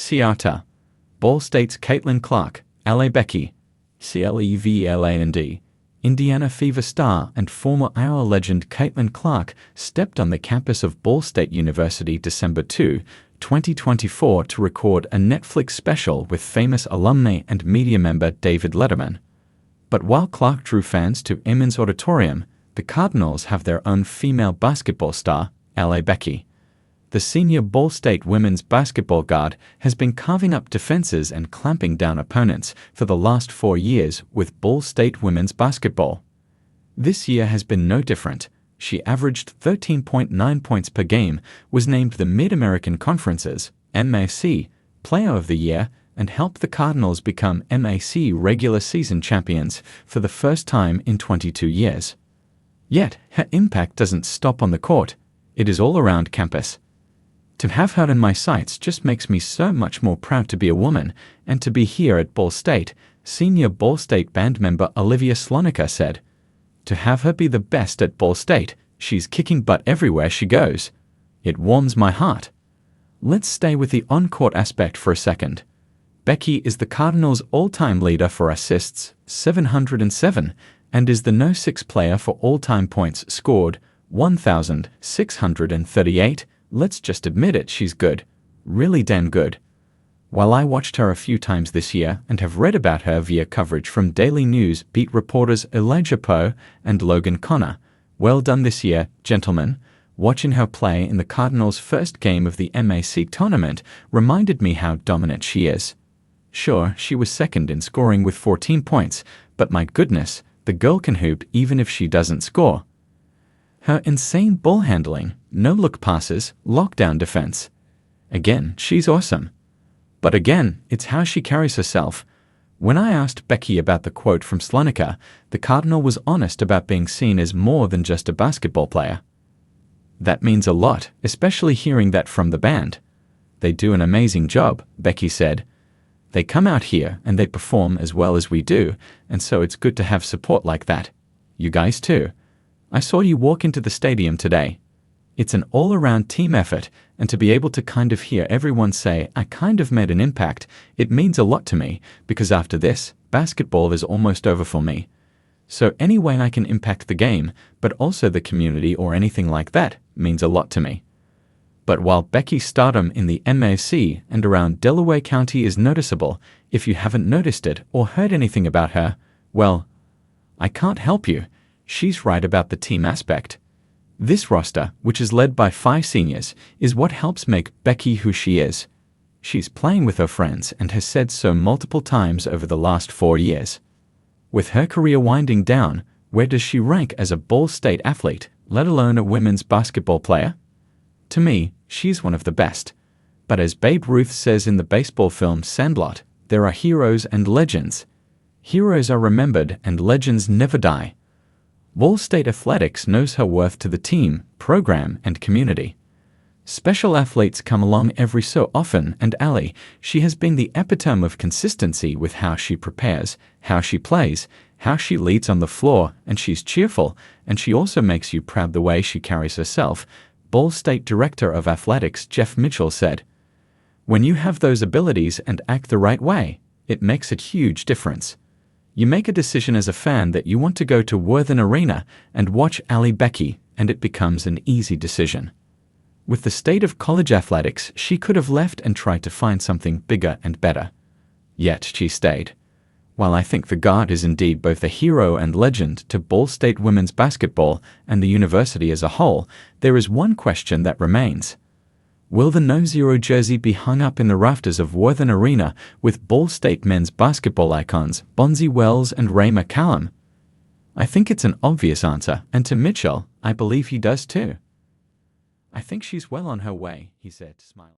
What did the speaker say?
Seattle, Ball State's Caitlin Clark, LA Becki, Cleveland, Indiana Fever star and former Iowa legend Caitlin Clark stepped on the campus of Ball State University December 2, 2024 to record a Netflix special with famous alumni and media member David Letterman. But while Clark drew fans to Emmons Auditorium, the Cardinals have their own female basketball star, LA Becki. The senior Ball State women's basketball guard has been carving up defenses and clamping down opponents for the last 4 years with Ball State women's basketball. This year has been no different. She averaged 13.9 points per game, was named the Mid-American Conference's MAC Player of the Year, and helped the Cardinals become MAC regular season champions for the first time in 22 years. Yet, her impact doesn't stop on the court. It is all around campus. To have her in my sights just makes me so much more proud to be a woman and to be here at Ball State, senior Ball State band member Olivia Slonica said. To have her be the best at Ball State, she's kicking butt everywhere she goes. It warms my heart. Let's stay with the on-court aspect for a second. Becki is the Cardinals' all-time leader for assists, 707, and is the No-6 player for all-time points scored, 1,638. Let's just admit it, she's good. Really damn good. While I watched her a few times this year and have read about her via coverage from Daily News beat reporters Elijah Poe and Logan Connor, well done this year, gentlemen. Watching her play in the Cardinals' first game of the MAC tournament reminded me how dominant she is. Sure, she was second in scoring with 14 points, but my goodness, the girl can hoop even if she doesn't score. Her insane ball handling, no-look passes, lockdown defense. Again, she's awesome. But again, it's how she carries herself. When I asked Becki about the quote from Slonica, the Cardinal was honest about being seen as more than just a basketball player. That means a lot, especially hearing that from the band. They do an amazing job, Becki said. They come out here and they perform as well as we do, and so it's good to have support like that. You guys too. I saw you walk into the stadium today. It's an all-around team effort, and to be able to kind of hear everyone say, I kind of made an impact, it means a lot to me, because after this, basketball is almost over for me. So any way I can impact the game, but also the community or anything like that, means a lot to me. But while Becki's stardom in the MAC and around Delaware County is noticeable, if you haven't noticed it or heard anything about her, well, I can't help you. She's right about the team aspect. This roster, which is led by 5 seniors, is what helps make Becki who she is. She's playing with her friends and has said so multiple times over the last 4 years. With her career winding down, where does she rank as a Ball State athlete, let alone a women's basketball player? To me, she's one of the best. But as Babe Ruth says in the baseball film Sandlot, there are heroes and legends. Heroes are remembered and legends never die. Ball State Athletics knows her worth to the team, program, and community. Special athletes come along every so often, and Allie, she has been the epitome of consistency with how she prepares, how she plays, how she leads on the floor, and she's cheerful, and she also makes you proud the way she carries herself, Ball State Director of Athletics Jeff Mitchell said. When you have those abilities and act the right way, it makes a huge difference. You make a decision as a fan that you want to go to Worthen Arena and watch Allie Becki, and it becomes an easy decision. With the state of college athletics, she could have left and tried to find something bigger and better. Yet she stayed. While I think the guard is indeed both a hero and legend to Ball State women's basketball and the university as a whole, there is one question that remains. Will the No-Zero jersey be hung up in the rafters of Worthen Arena with Ball State men's basketball icons Bonzi Wells and McCallum? I think it's an obvious answer, and to Mitchell, I believe he does too. I think she's well on her way, he said, smiling.